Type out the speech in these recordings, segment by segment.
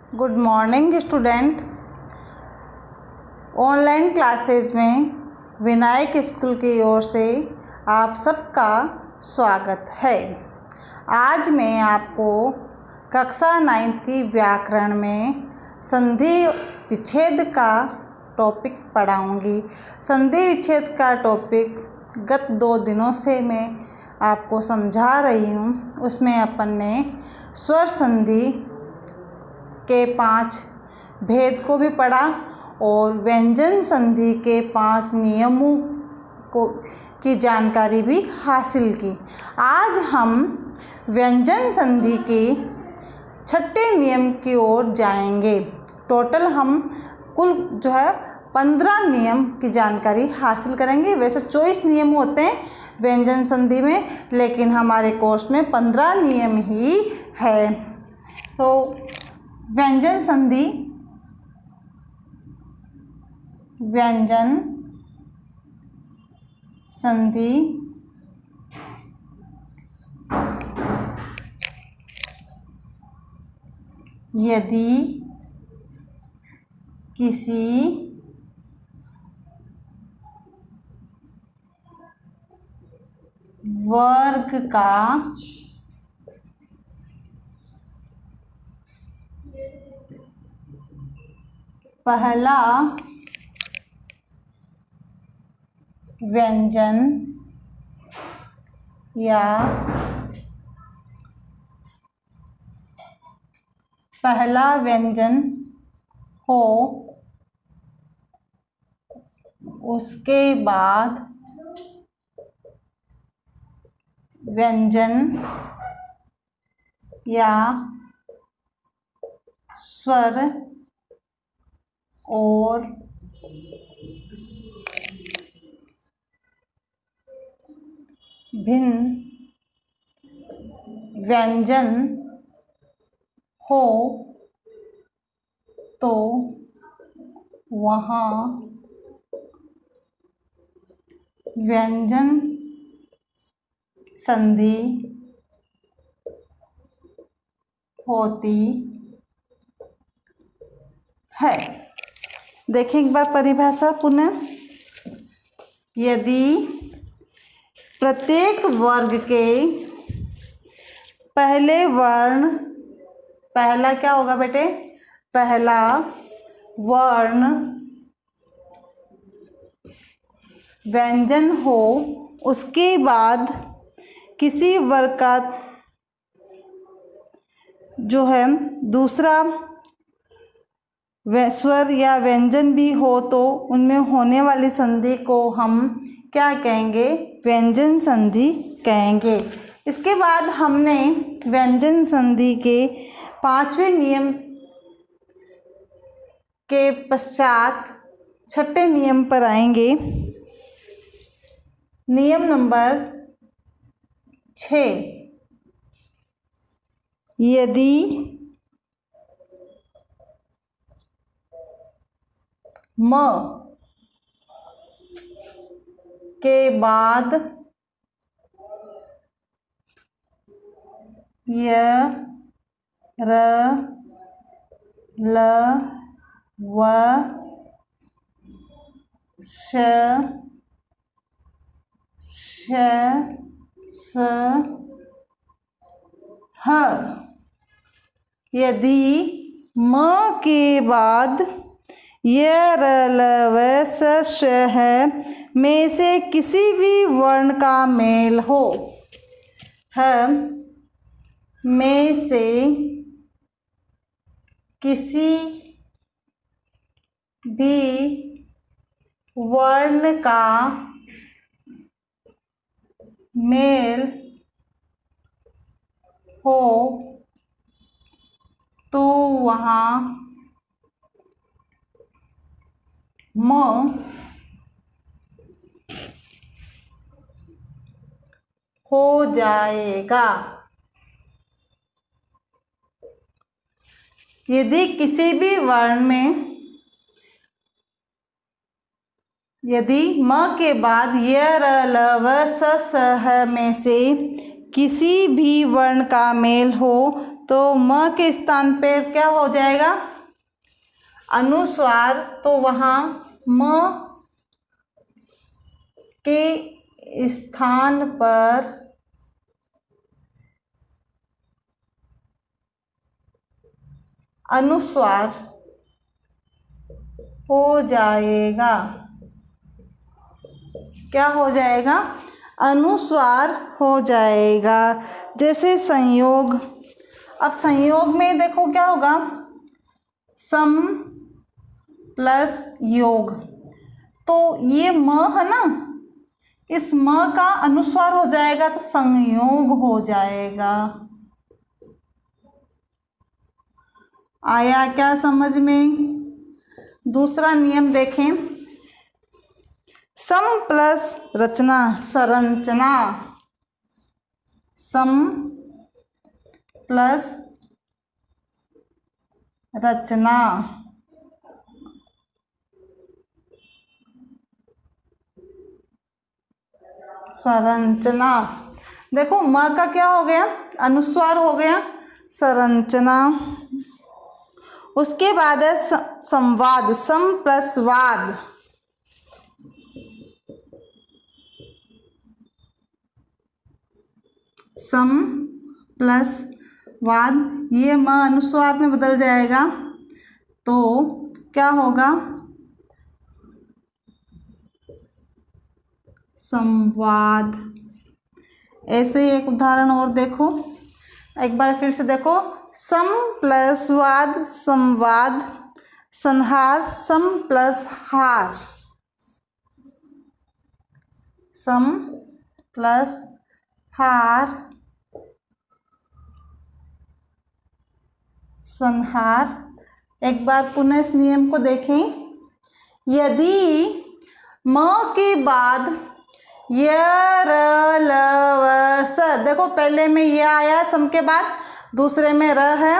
Good morning student. Online classes में Vinayak school की ओर से आप सबका स्वागत है। आज मैं आपको कक्षा 9th की व्याकरण में संधि विच्छेद का टॉपिक पढ़ाऊंगी। संधि विच्छेद का टॉपिक गत 2 दिनों से मैं आपको समझा रही हूँ। उसमें अपन ने स्वर संधि के 5 भेद को भी पढ़ा और व्यंजन संधि के 5 नियमों की जानकारी भी हासिल की। आज हम व्यंजन संधि के 6ठे नियम की ओर जाएंगे। टोटल हम कुल 15 नियम की जानकारी हासिल करेंगे। वैसे 24 नियम होते हैं व्यंजन संधि में, लेकिन हमारे कोर्स में 15 नियम ही है। तो व्यंजन संधि, व्यंजन संधि यदि किसी वर्ग का पहला व्यंजन या पहला व्यंजन हो, उसके बाद व्यंजन या स्वर और भिन्न व्यंजन हो तो वहाँ व्यंजन संधि होती है। देखें एक बार परिभाषा पुनः। यदि प्रत्येक वर्ग के पहले वर्ण, पहला क्या होगा बेटे? पहला वर्ण व्यंजन हो, उसके बाद किसी वर्ग का दूसरा स्वर या व्यंजन भी हो तो उनमें होने वाली संधि को हम क्या कहेंगे? व्यंजन संधि कहेंगे। इसके बाद हमने व्यंजन संधि के 5वें नियम के पश्चात 6ठे नियम पर आएंगे। नियम नंबर 6, यदि म के बाद य, र, ल, व, श, स, ह। यदि म के बाद य, र, ल, व, श, है में से किसी भी वर्ण का मेल हो, में से किसी भी वर्ण का मेल हो तो वहाँ म हो जाएगा। यदि किसी भी वर्ण में, यदि म के बाद य, र, ल, व, श, है में से किसी भी वर्ण का मेल हो तो म के स्थान पे क्या हो जाएगा, अनुस्वार, तो वहाँ म के स्थान पर अनुस्वार हो जाएगा। क्या हो जाएगा, अनुस्वार हो जाएगा। जैसे संयोग, अब संयोग में देखो क्या होगा, सम प्लस योग, तो ये म है ना, इस म का अनुस्वार हो जाएगा तो संयोग हो जाएगा। आया क्या समझ में? दूसरा नियम देखें, सम प्लस रचना संरचना, सम प्लस रचना, संरचना। देखो म का क्या हो गया, अनुस्वार हो गया, संरचना। उसके बाद है संवाद, सम प्लस वाद, सम प्लस वाद, ये म अनुस्वार में बदल जाएगा तो क्या होगा, संवाद। ऐसे ही एक उदाहरण और देखो, एक बार फिर से देखो, सम प्लस वाद संवाद, संहार सम प्लस हार, सम प्लस हार संहार। एक बार पुनः इस नियम को देखें, यदि म के बाद य र ल व स, देखो पहले में य आया सम के बाद, दूसरे में र है,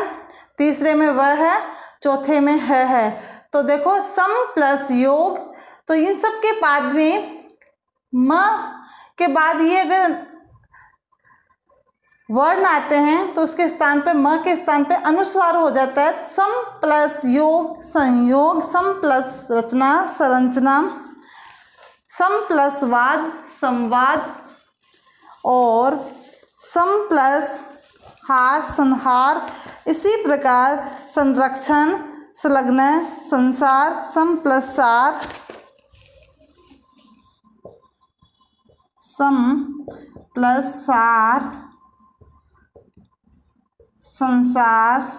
तीसरे में व है, चौथे में है, तो देखो सम प्लस योग, तो इन सब के बाद में म के बाद ये अगर वर्ण आते हैं तो उसके स्थान पे, म के स्थान पे अनुस्वार हो जाता है। सम प्लस योग संयोग, सम प्लस रचना संरचना, सम प्लस वाद संवाद, और सम प्लस हार संहार। इसी प्रकार संरक्षण संलग्न संसार, सम प्लस सार, सम प्लस सार संसार।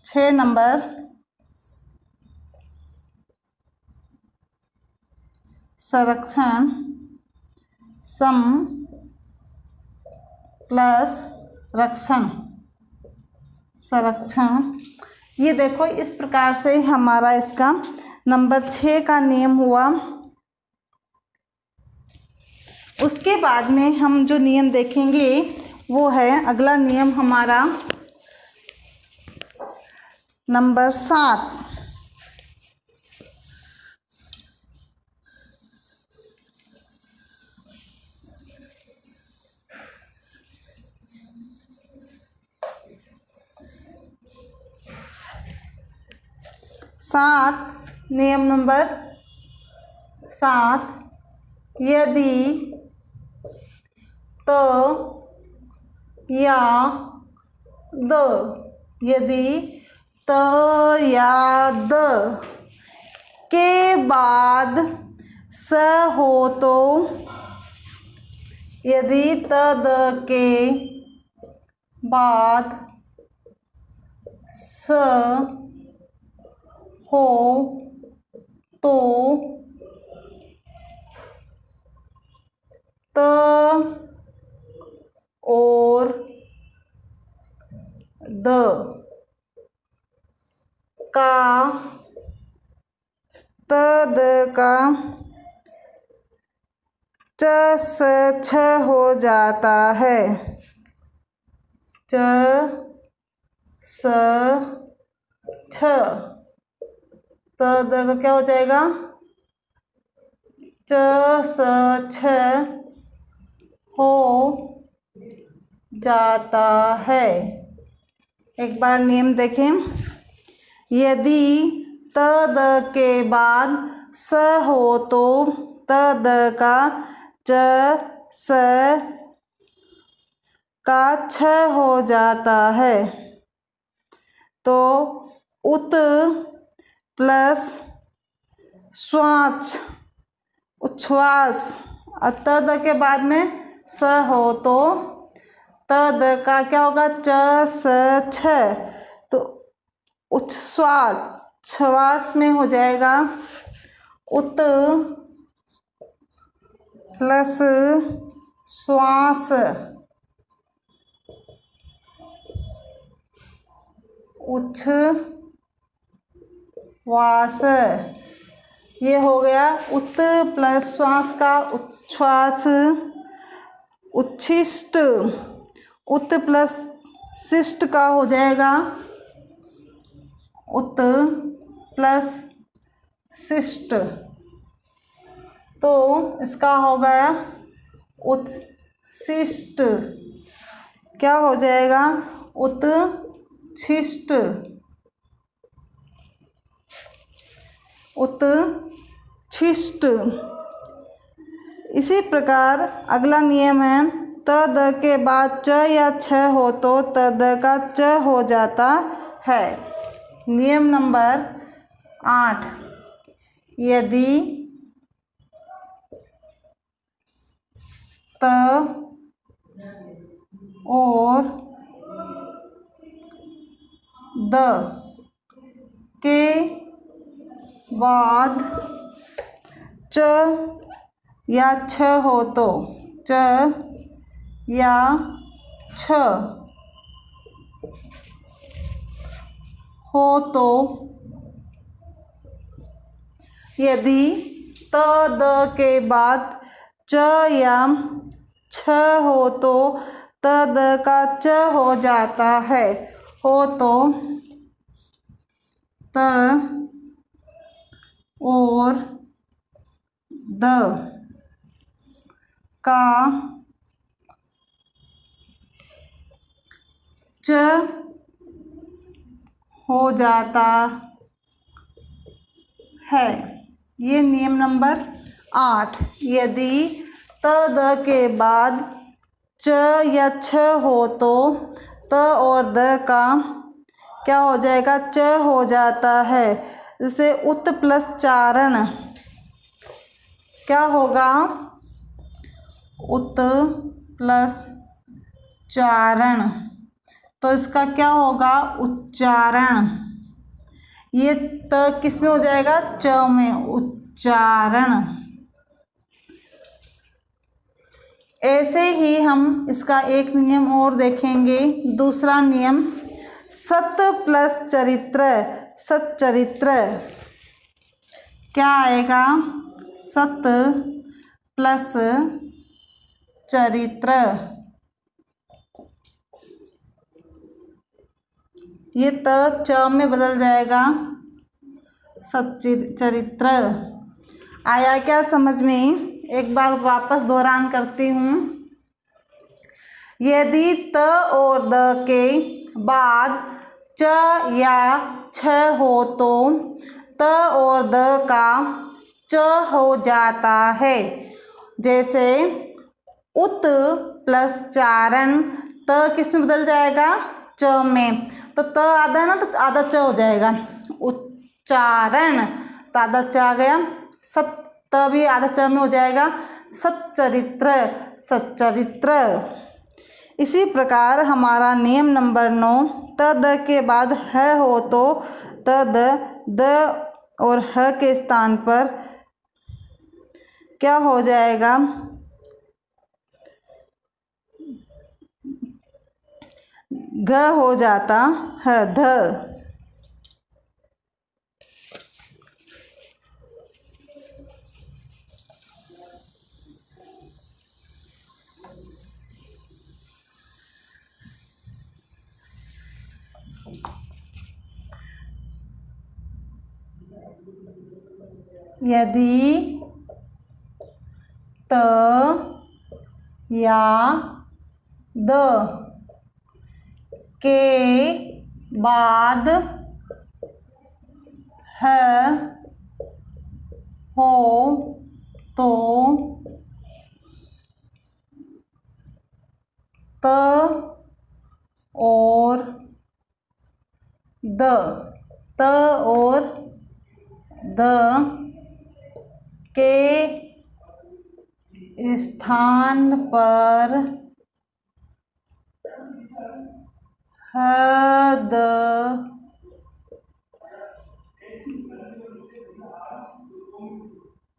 छः नंबर, संरक्षण सम प्लस रक्षण संरक्षण। ये देखो इस प्रकार से हमारा इसका नंबर 6 का नियम हुआ। उसके बाद में हम जो नियम देखेंगे वो है, अगला नियम हमारा नंबर 7। नियम नंबर 7, यदि तो या द, यदि त या द के बाद स हो तो, यदि त द के बाद स हो तो त और द का, त द का च स छ हो जाता है, च स छ, त द का क्या हो जाएगा, च स छ हो जाता है। एक बार नियम देखें। यदि त द के बाद स हो तो त द का च स का छ हो जाता है। तो उत प्लस श्वास उच्छ्वास, त द के बाद में स हो तो त द का क्या होगा, च स छ, तो उच्छ्वास श्वास में हो जाएगा उत प्लस श्वास उच्छ्वास। ये हो गया उत प्लस श्वास का उच्छ्वास। उच्छिष्ट, उत प्लस शिष्ट का हो जाएगा उत प्लस शिष्ट। तो इसका हो गया उत्शिष्ट। क्या हो जाएगा, उत्शिष्ट। उत्शिष्ट। इसी प्रकार अगला नियम है, त द के बाद च या छ हो तो त द का च हो जाता है। नियम नंबर 8, यदि त और द के बाद च या छ हो तो च या छ हो तो यदि त द के बाद च या छ हो तो त द का च हो जाता है। हो तो त और द का च हो जाता है। ये नियम नंबर 8। यदि त द के बाद च या छ हो तो त और द का क्या हो जाएगा, च हो जाता है। जैसे उत प्लस चारण क्या होगा, उत प्लस चारण, तो इसका क्या होगा, उच्चारण। ये त किस में हो जाएगा, च में, उच्चारण। ऐसे ही हम इसका एक नियम और देखेंगे। दूसरा नियम, सत प्लस चरित्र सच्चरित्र। क्या आएगा, सत प्लस चरित्र। ये त च में बदल जाएगा, सच्चरित्र। आया क्या समझ में? एक बार वापस दोहरान करती हूँ। यदि त और द के बाद च या छ हो तो त और द का च हो जाता है। जैसे उत प्लस चारण, त किस में बदल जाएगा, च में, तो त आधा है ना, तो आधा च हो जाएगा। उच्चारण, तो आधा च आ गया। सत, त भी आधा च में हो जाएगा, सच्चरित्र सच्चरित्र। इसी प्रकार हमारा नियम नंबर 9, त द के बाद ह हो तो त द और ह के स्थान पर क्या हो जाएगा, घ हो जाता है, ध। यदि त या द के बाद है हो तो त और द, त और द के स्थान पर हद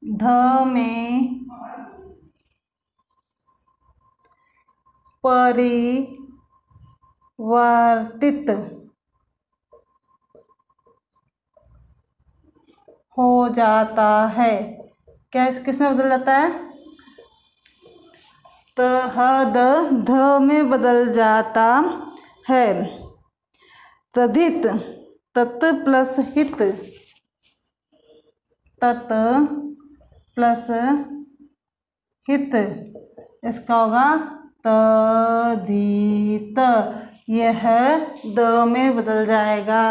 ध में परिवर्तित हो जाता है। क्या किस में बदल जाता है? त ह द ध में बदल जाता है। तद्धित, तत् प्लस हित, तत् प्लस हित, इसका होगा तद्धित। यह द में बदल जाएगा,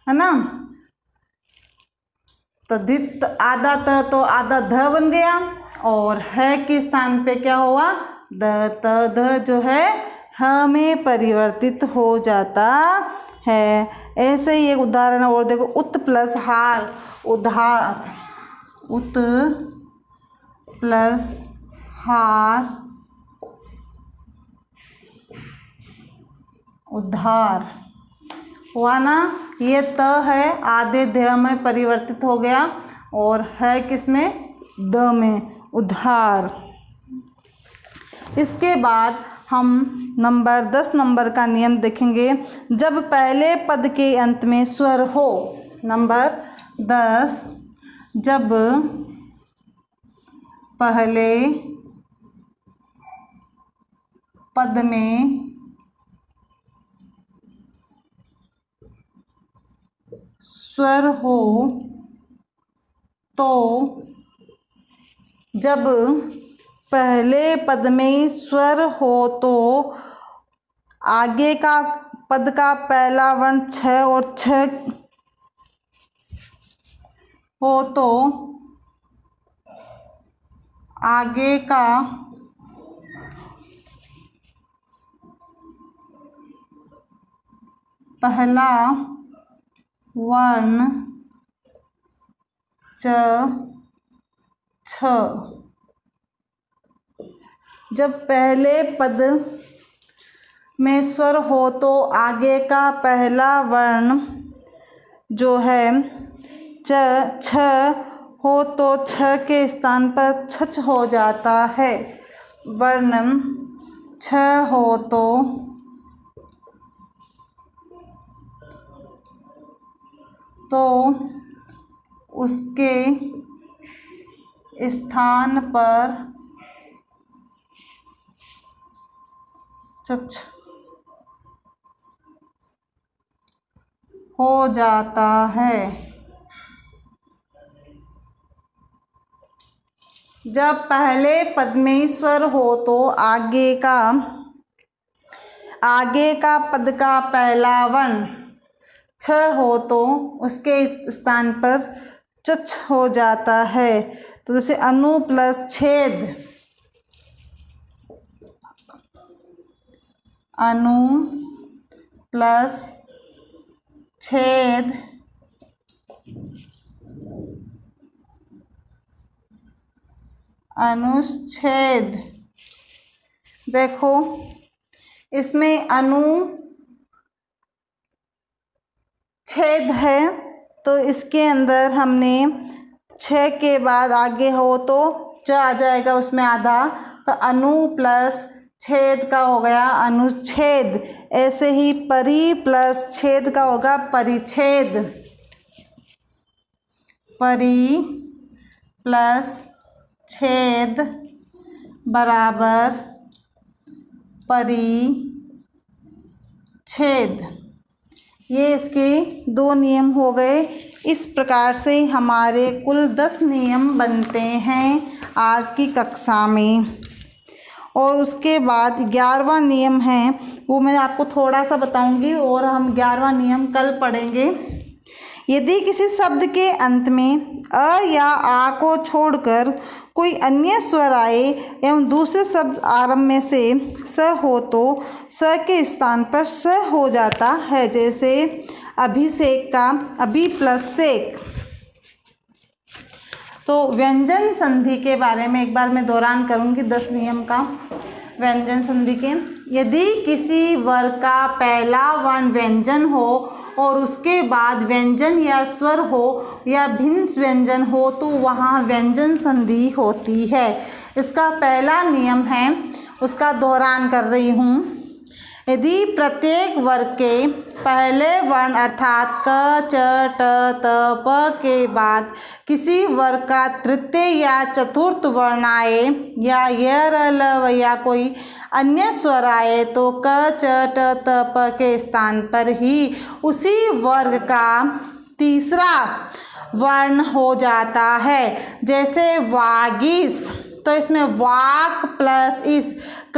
है ना। तद्धित आधा त तो आधा ध बन गया और है के स्थान पे क्या हुआ? द, त ध जो है ह में परिवर्तित हो जाता है। ऐसे ही एक उदाहरण और देखो, उत प्लस हार, उधार, उत प्लस हार, उधार हुआ ना। ये त है आधे ध में परिवर्तित हो गया और है किसमें? द में, उधार। इसके बाद हम नंबर 10 नंबर का नियम देखेंगे। जब पहले पद के अंत में स्वर हो। नंबर 10, जब पहले पद में स्वर हो तो, जब पहले पद में स्वर हो तो आगे का पद का पहला वर्ण छ और छ हो तो आगे का पहला वर्ण च छ। जब पहले पद में स्वर हो तो आगे का पहला वर्ण जो है च छ हो तो छ के स्थान पर छछ हो जाता है। वर्ण छ हो तो उसके स्थान पर चच हो जाता है। जब पहले पद में स्वर हो तो आगे का पद का पहला वर्ण छ हो तो उसके स्थान पर चच हो जाता है। तो जैसे अनु प्लस छेद, अनु प्लस छेद, अनुच्छेद। देखो इसमें अनुच्छेद है तो इसके अंदर हमने छ के बाद आगे हो तो च आ जाएगा उसमें आधा, तो अनु प्लस छेद का हो गया अनुच्छेद। ऐसे ही परि प्लस छेद का होगा परिच्छेद। परि प्लस छेद बराबर परिच्छेद। ये इसके 2 नियम हो गए। इस प्रकार से हमारे कुल 10 नियम बनते हैं आज की कक्षा में। और उसके बाद 11वां नियम है वो मैं आपको थोड़ा सा बताऊंगी और हम 11वां नियम कल पढ़ेंगे। यदि किसी शब्द के अंत में अ या आ को छोड़कर कोई अन्य स्वर आए एवं दूसरे शब्द आरंभ में से स हो तो स के स्थान पर स हो जाता है। जैसे अभिषेक का अभि प्लस सेक। तो व्यंजन संधि के बारे में एक बार मैं दोहरान करूंगी 10 नियम का। व्यंजन संधि के, यदि किसी वर्ग का पहला वर्ण व्यंजन हो और उसके बाद व्यंजन या स्वर हो या भिन्न व्यंजन हो तो वहाँ व्यंजन संधि होती है। इसका पहला नियम है, उसका दोहरान कर रही हूँ। यदि प्रत्येक वर्ग के पहले वर्ण अर्थात क च ट त प के बाद किसी वर्ग का तृतीय या चतुर्थ वर्ण आए या य र ल या कोई अन्य स्वर आए तो क च ट त प के स्थान पर ही उसी वर्ग का तीसरा वर्ण हो जाता है। जैसे वागीश, तो इसमें वाक प्लस इस,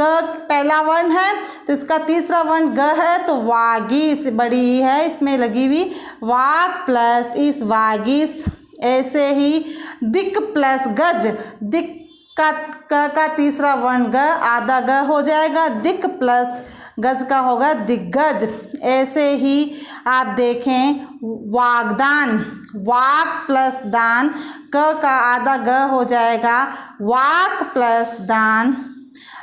क पहला वर्ण है तो इसका तीसरा वर्ण ग है तो वागीश बड़ी है इसमें लगी हुई, वाक प्लस इस वागीश। ऐसे ही दिक प्लस गज, दिक का क का तीसरा वर्ण ग, आधा ग हो जाएगा, दिक प्लस गज का होगा दिग्गज। ऐसे ही आप देखें वागदान, वाक प्लस दान, क का आधा ग हो जाएगा वाक प्लस दान।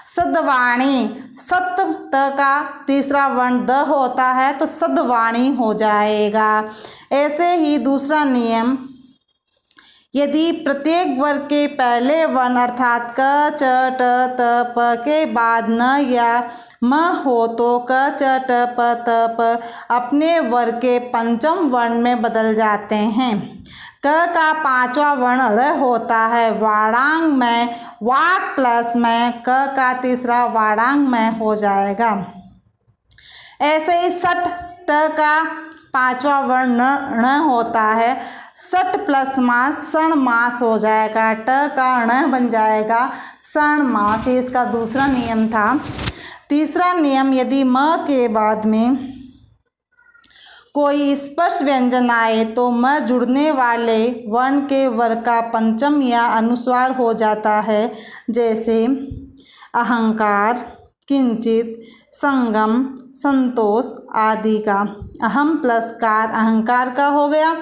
सदवाणी, सत त का तीसरा वर्ण द होता है तो सदवाणी हो जाएगा। ऐसे ही दूसरा नियम, यदि प्रत्येक वर्ग के पहले वर्ण अर्थात क च ट त प के बाद न या म हो तो क च ट प त प अपने वर्ग के पंचम वर्ण में बदल जाते हैं। क का पांचवा वर्ण ड़ होता है वाणांग में, वाक प्लस में, क का तीसरा वाणांग में हो जाएगा। ऐसे ही सट ट का पांचवा वर्ण ण होता है, सट प्लस मास सण मास हो जाएगा, ट का ण बन जाएगा सण मास। ये इसका दूसरा नियम था। तीसरा नियम, यदि म के बाद में कोई स्पर्श व्यंजन आए तो म जुड़ने वाले वर्ण के वर्ग का पंचम या अनुस्वार हो जाता है। जैसे अहंकार, किंचित, संगम, संतोष आदि का। अहम प्लस कार अहंकार का हो गया,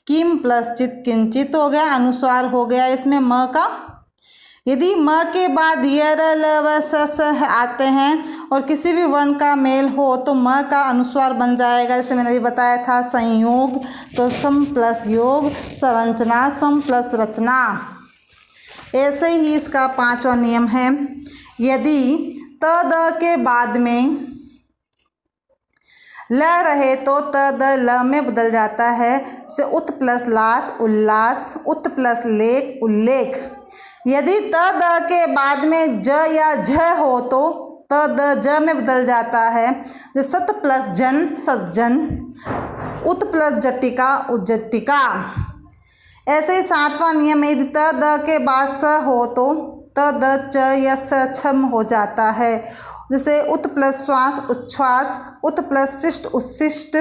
किम प्लस चित किंचित हो गया, अनुस्वार हो गया इसमें म का। यदि म के बाद य र ल व स आते हैं और किसी भी वर्ण का मेल हो तो म का अनुस्वार बन जाएगा। जैसे मैंने अभी बताया था संयोग, तो सम प्लस योग, संरचना सम प्लस रचना। ऐसे ही इसका पांचवा नियम है, यदि त द के बाद में ल रहे तो त द ल में बदल जाता है। जैसे उत प्लस लास उल्लास, उत प्लस लेख उल्लेख। यदि त द के बाद में ज या झ हो तो त द ज में बदल जाता है। जैसे सत प्लस जन सज्जन, उत प्लस जटिका उज्जटिका। ऐसे ही सातवां नियम, यदि त द के बाद स हो तो त द च या स छम हो जाता है। जैसे उत प्लस श्वास उच्छ्वास, उत प्लस शिष्ट उच्छिष्ट।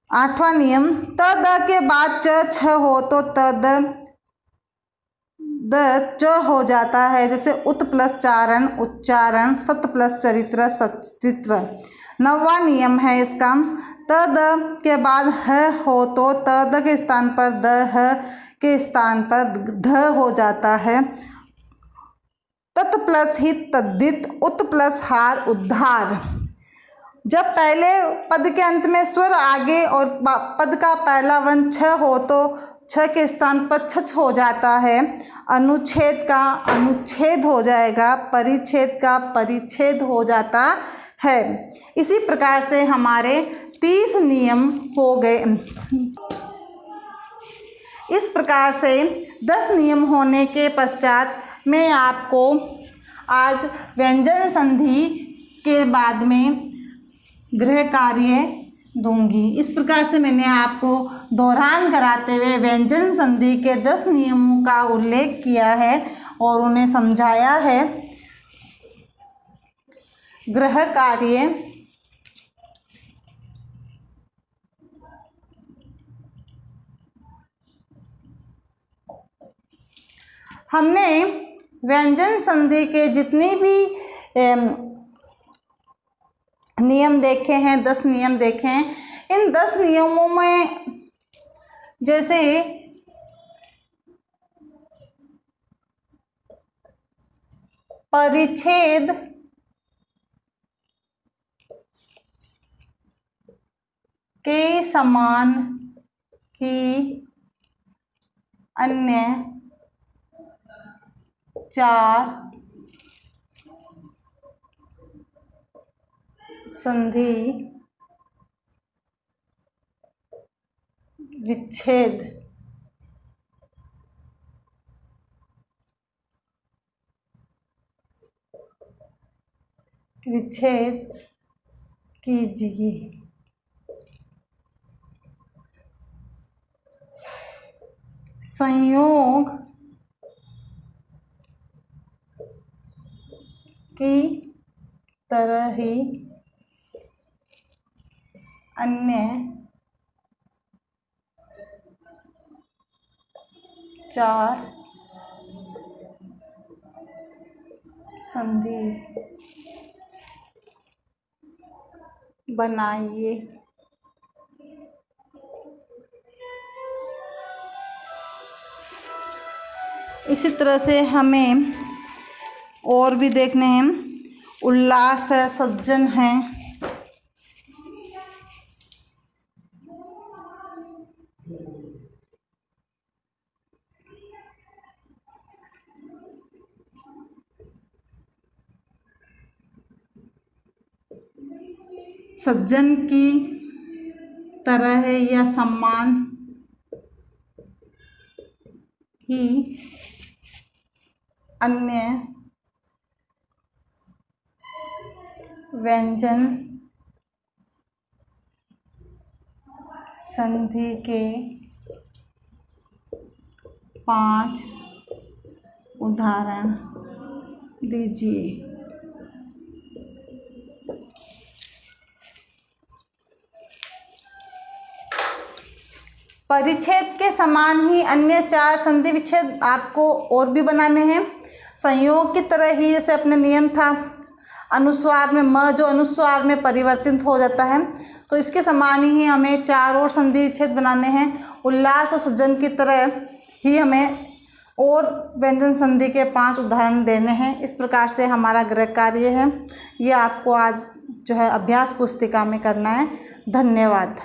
आठवां नियम, त द के बाद च छ हो तो त द च हो जाता है। जैसे उत प्लस चारण उच्चारण, सत प्लस चरित्र सचित्र। नौवां नियम है इसका, त द के बाद ह हो तो त द के स्थान पर द, ह के स्थान पर ध हो जाता है। तत् प्लस हित तद्धित, उत प्लस हार उद्धार। जब पहले पद के अंत में स्वर आगे और पद का पहला वर्ण छ हो तो छ के स्थान पर छछ हो जाता है। अनुच्छेद का अनुच्छेद हो जाएगा, परिच्छेद का परिच्छेद हो जाता है। इसी प्रकार से हमारे 30 नियम हो गए। इस प्रकार से 10 नियम होने के पश्चात मैं आपको आज व्यंजन संधि के बाद में गृह कार्य दूंगी। इस प्रकार से मैंने आपको दोहरान कराते हुए व्यंजन संधि के 10 नियमों का उल्लेख किया है और उन्हें समझाया है। गृह कार्य हमने व्यंजन संधि के जितने भी नियम देखे हैं, 10 नियम देखे हैं। इन 10 नियमों में जैसे परिच्छेद के समान ही अन्य 4 संधि विच्छेद कीजिए। संयोग की तरह ही अन्य 4 संधि बनाइए। इसी तरह से हमें और भी देखने हैं। उल्लास है, सज्जन है, सज्जन की तरह है या सम्मान ही अन्य व्यंजन संधि के 5 उदाहरण दीजिए। परिच्छेद के समान ही अन्य 4 संधि विच्छेद आपको और भी बनाने हैं। संयोग की तरह ही जैसे अपने नियम था, अनुस्वार में म जो अनुस्वार में परिवर्तित हो जाता है, तो इसके समान ही हमें 4 और संधि विच्छेद बनाने हैं। उल्लास और सज्जन की तरह ही हमें और व्यंजन संधि के 5 उदाहरण देने हैं। इस प्रकार से हमारा गृह कार्य है, ये आपको आज जो है अभ्यास पुस्तिका में करना है। धन्यवाद।